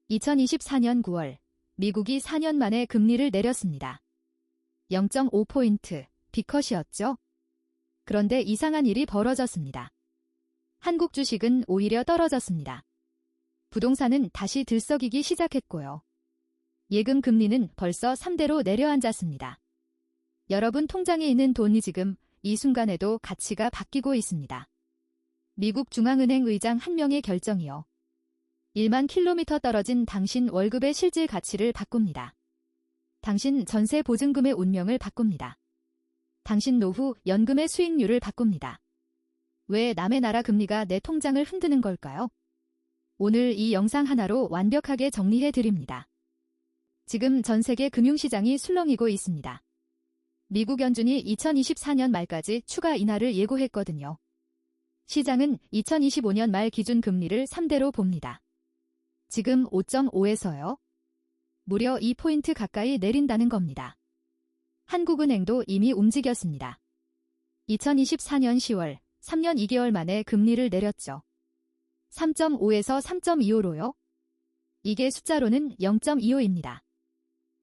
2024년 9월, 미국이 4년 만에 금리를 내렸습니다. 0.5포인트, B컷이었죠? 그런데 이상한 일이 벌어졌습니다. 한국 주식은 오히려 떨어졌습니다. 부동산은 다시 들썩이기 시작했고요. 예금 금리는 벌써 3대로 내려앉았습니다. 여러분 통장에 있는 돈이 지금 이 순간에도 가치가 바뀌고 있습니다. 미국 중앙은행 의장 한 명의 결정이요. 1만 킬로미터 떨어진 당신 월급의 실질 가치를 바꿉니다. 당신 전세 보증금의 운명을 바꿉니다. 당신 노후 연금의 수익률을 바꿉니다. 왜 남의 나라 금리가 내 통장을 흔드는 걸까요? 오늘 이 영상 하나로 완벽하게 정리해 드립니다. 지금 전 세계 금융시장이 술렁이고 있습니다. 미국 연준이 2024년 말까지 추가 인하를 예고했거든요. 시장은 2025년 말 기준 금리를 3대로 봅니다. 지금 5.5에서요. 무려 2포인트 가까이 내린다는 겁니다. 한국은행도 이미 움직였습니다. 2024년 10월, 3년 2개월 만에 금리를 내렸죠. 3.5에서 3.25로요. 이게 숫자로는 0.25입니다.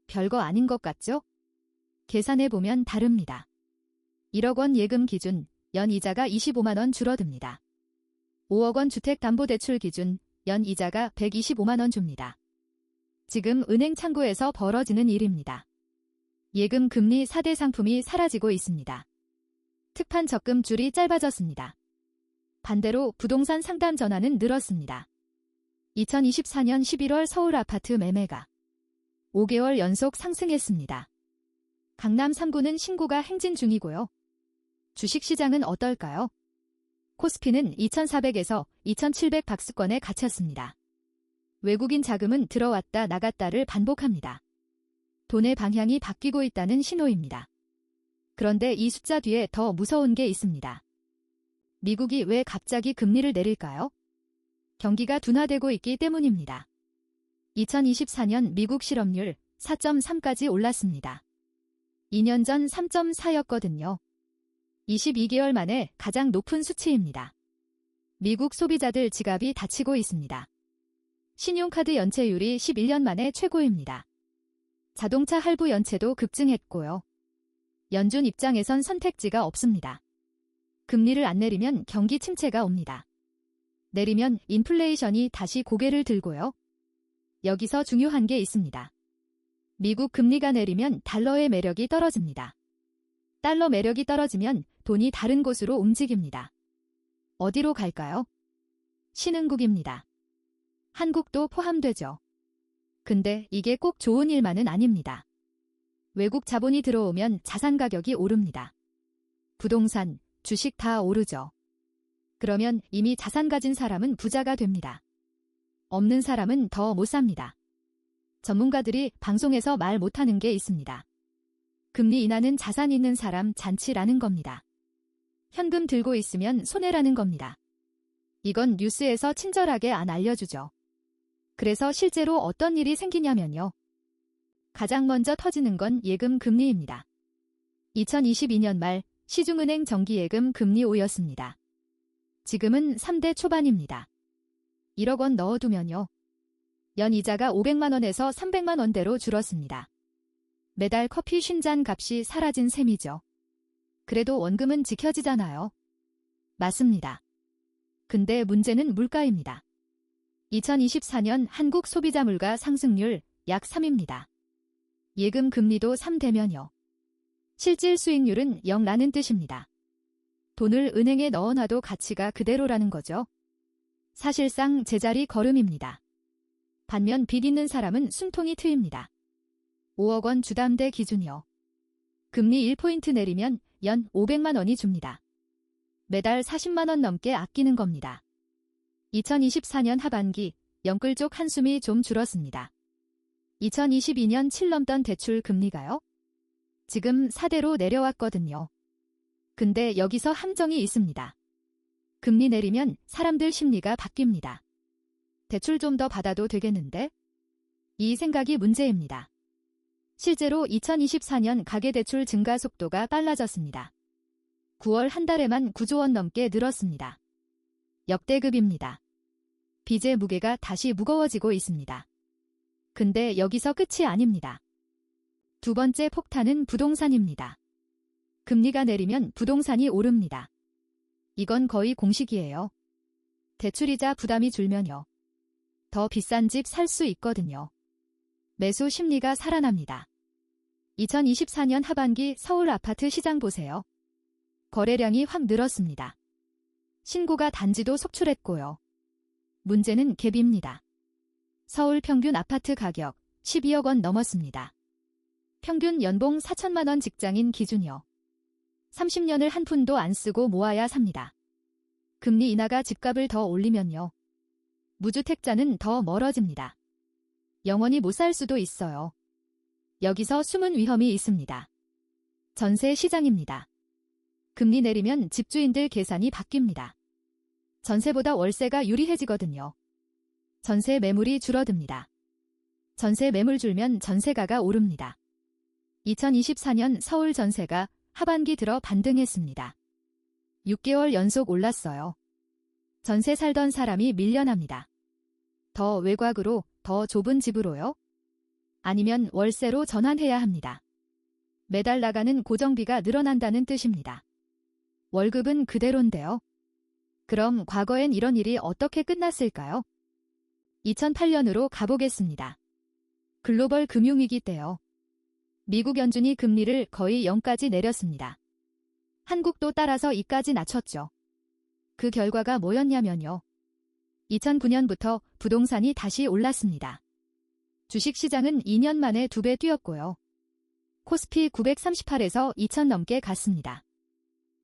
별거 아닌 것 같죠? 계산해보면 다릅니다. 1억 원 예금 기준, 연 이자가 25만 원 줄어듭니다. 5억 원 주택담보대출 기준, 연 이자가 125만 원 줍니다. 지금 은행 창구에서 벌어지는 일입니다. 예금 금리 4대 상품이 사라지고 있습니다. 특판 적금 줄이 짧아졌습니다. 반대로 부동산 상담 전화는 늘었습니다. 2024년 11월 서울 아파트 매매가 5개월 연속 상승했습니다. 강남 3구는 신고가 행진 중이고요. 주식시장은 어떨까요? 코스피는 2,400에서 2,700 박스권에 갇혔습니다. 외국인 자금은 들어왔다 나갔다를 반복합니다. 돈의 방향이 바뀌고 있다는 신호입니다. 그런데 이 숫자 뒤에 더 무서운 게 있습니다. 미국이 왜 갑자기 금리를 내릴까요? 경기가 둔화되고 있기 때문입니다. 2024년 미국 실업률 4.3까지 올랐습니다. 2년 전 3.4였거든요. 22개월 만에 가장 높은 수치입니다. 미국 소비자들 지갑이 닫히고 있습니다. 신용카드 연체율이 11년 만에 최고입니다. 자동차 할부 연체도 급증했고요. 연준 입장에선 선택지가 없습니다. 금리를 안 내리면 경기 침체가 옵니다. 내리면 인플레이션이 다시 고개를 들고요. 여기서 중요한 게 있습니다. 미국 금리가 내리면 달러의 매력이 떨어집니다. 달러 매력이 떨어지면 돈이 다른 곳으로 움직입니다. 어디로 갈까요? 신흥국입니다. 한국도 포함되죠. 근데 이게 꼭 좋은 일만은 아닙니다. 외국 자본이 들어오면 자산 가격이 오릅니다. 부동산, 주식 다 오르죠. 그러면 이미 자산 가진 사람은 부자가 됩니다. 없는 사람은 더 못 삽니다. 전문가들이 방송에서 말 못하는 게 있습니다. 금리 인하는 자산 있는 사람 잔치라는 겁니다. 현금 들고 있으면 손해라는 겁니다. 이건 뉴스에서 친절하게 안 알려주죠. 그래서 실제로 어떤 일이 생기냐면요. 가장 먼저 터지는 건 예금 금리입니다. 2022년 말 시중은행 정기예금 금리 5였습니다. 지금은 3대 초반입니다. 1억 원 넣어두면요. 연 이자가 500만 원에서 300만 원대로 줄었습니다. 매달 커피 50잔 값이 사라진 셈이죠. 그래도 원금은 지켜지잖아요. 맞습니다. 근데 문제는 물가입니다. 2024년 한국 소비자 물가 상승률 약 3입니다. 예금 금리도 3대면요. 실질 수익률은 0라는 뜻입니다. 돈을 은행에 넣어놔도 가치가 그대로라는 거죠. 사실상 제자리 걸음입니다. 반면 빚 있는 사람은 숨통이 트입니다. 5억 원 주담대 기준이요. 금리 1포인트 내리면 연 500만 원이 줍니다. 매달 40만 원 넘게 아끼는 겁니다. 2024년 하반기 영끌족 한숨이 좀 줄었습니다. 2022년 7 넘던 대출 금리가요. 지금 4대로 내려왔거든요. 근데 여기서 함정이 있습니다. 금리 내리면 사람들 심리가 바뀝니다. 대출 좀 더 받아도 되겠는데? 이 생각이 문제입니다. 실제로 2024년 가계대출 증가 속도가 빨라졌습니다. 9월 한 달에만 9조 원 넘게 늘었습니다. 역대급입니다. 빚의 무게가 다시 무거워지고 있습니다. 근데 여기서 끝이 아닙니다. 두 번째 폭탄은 부동산입니다. 금리가 내리면 부동산이 오릅니다. 이건 거의 공식이에요. 대출이자 부담이 줄면요. 더 비싼 집 살 수 있거든요. 매수 심리가 살아납니다. 2024년 하반기 서울 아파트 시장 보세요. 거래량이 확 늘었습니다. 신고가 단지도 속출했고요. 문제는 갭입니다. 서울 평균 아파트 가격 12억 원 넘었습니다. 평균 연봉 4천만 원 직장인 기준요. 30년을 한 푼도 안 쓰고 모아야 삽니다. 금리 인하가 집값을 더 올리면요. 무주택자는 더 멀어집니다. 영원히 못 살 수도 있어요. 여기서 숨은 위험이 있습니다. 전세 시장입니다. 금리 내리면 집주인들 계산이 바뀝니다. 전세보다 월세가 유리해지거든요. 전세 매물이 줄어듭니다. 전세 매물 줄면 전세가가 오릅니다. 2024년 서울 전세가 하반기 들어 반등했습니다. 6개월 연속 올랐어요. 전세 살던 사람이 밀려납니다. 더 외곽으로, 더 좁은 집으로요? 아니면 월세로 전환해야 합니다. 매달 나가는 고정비가 늘어난다는 뜻입니다. 월급은 그대로인데요. 그럼 과거엔 이런 일이 어떻게 끝났을까요? 2008년으로 가보겠습니다. 글로벌 금융위기 때요. 미국 연준이 금리를 거의 0까지 내렸습니다. 한국도 따라서 2까지 낮췄죠. 그 결과가 뭐였냐면요. 2009년부터 부동산이 다시 올랐습니다. 주식시장은 2년 만에 2배 뛰었고요. 코스피 938에서 2000 넘게 갔습니다.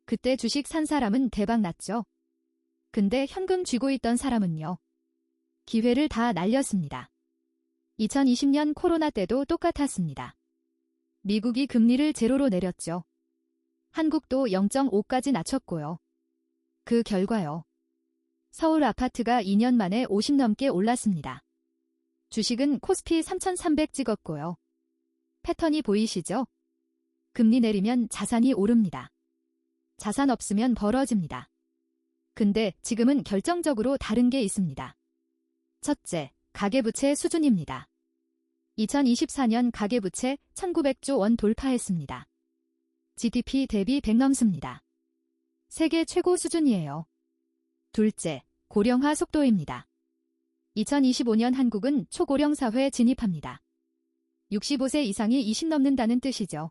그때 주식 산 사람은 대박 났죠. 근데 현금 쥐고 있던 사람은요. 기회를 다 날렸습니다. 2020년 코로나 때도 똑같았습니다. 미국이 금리를 제로로 내렸죠. 한국도 0.5까지 낮췄고요. 그 결과요. 서울 아파트가 2년 만에 50 넘게 올랐습니다. 주식은 코스피 3300 찍었고요. 패턴이 보이시죠? 금리 내리면 자산이 오릅니다. 자산 없으면 벌어집니다. 근데 지금은 결정적으로 다른 게 있습니다. 첫째, 가계부채 수준입니다. 2024년 가계부채 1900조 원 돌파했습니다. GDP 대비 100 넘습니다. 세계 최고 수준이에요. 둘째, 고령화 속도입니다. 2025년 한국은 초고령 사회에 진입합니다. 65세 이상이 20 넘는다는 뜻이죠.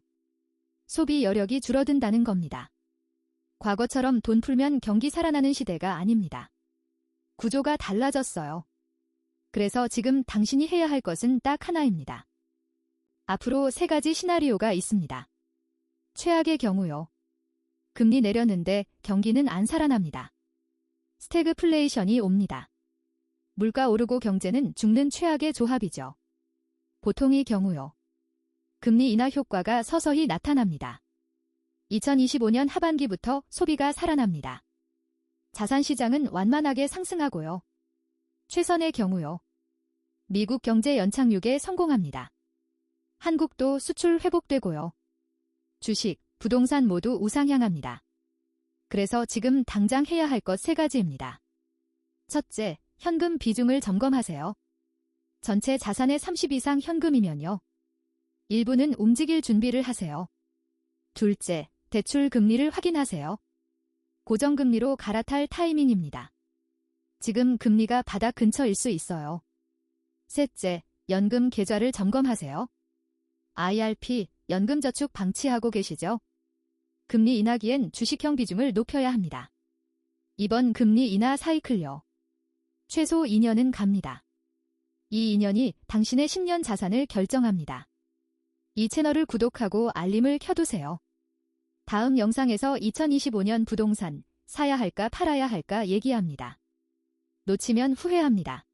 소비 여력이 줄어든다는 겁니다. 과거처럼 돈 풀면 경기 살아나는 시대가 아닙니다. 구조가 달라졌어요. 그래서 지금 당신이 해야 할 것은 딱 하나입니다. 앞으로 3가지 시나리오가 있습니다. 최악의 경우요. 금리 내렸는데 경기는 안 살아납니다. 스태그플레이션이 옵니다. 물가 오르고 경제는 죽는 최악의 조합이죠. 보통의 경우요. 금리 인하 효과가 서서히 나타납니다. 2025년 하반기부터 소비가 살아납니다. 자산시장은 완만하게 상승하고요. 최선의 경우요. 미국 경제 연착륙에 성공합니다. 한국도 수출 회복되고요. 주식, 부동산 모두 우상향합니다. 그래서 지금 당장 해야 할 것 3가지입니다. 첫째, 현금 비중을 점검하세요. 전체 자산의 30 이상 현금이면요. 일부는 움직일 준비를 하세요. 둘째, 대출 금리를 확인하세요. 고정금리로 갈아탈 타이밍입니다. 지금 금리가 바닥 근처일 수 있어요. 셋째, 연금 계좌를 점검하세요. IRP, 연금저축 방치하고 계시죠? 금리 인하기엔 주식형 비중을 높여야 합니다. 이번 금리 인하 사이클요. 최소 2년은 갑니다. 이 2년이 당신의 10년 자산을 결정합니다. 이 채널을 구독하고 알림을 켜두세요. 다음 영상에서 2025년 부동산 사야 할까 팔아야 할까 얘기합니다. 놓치면 후회합니다.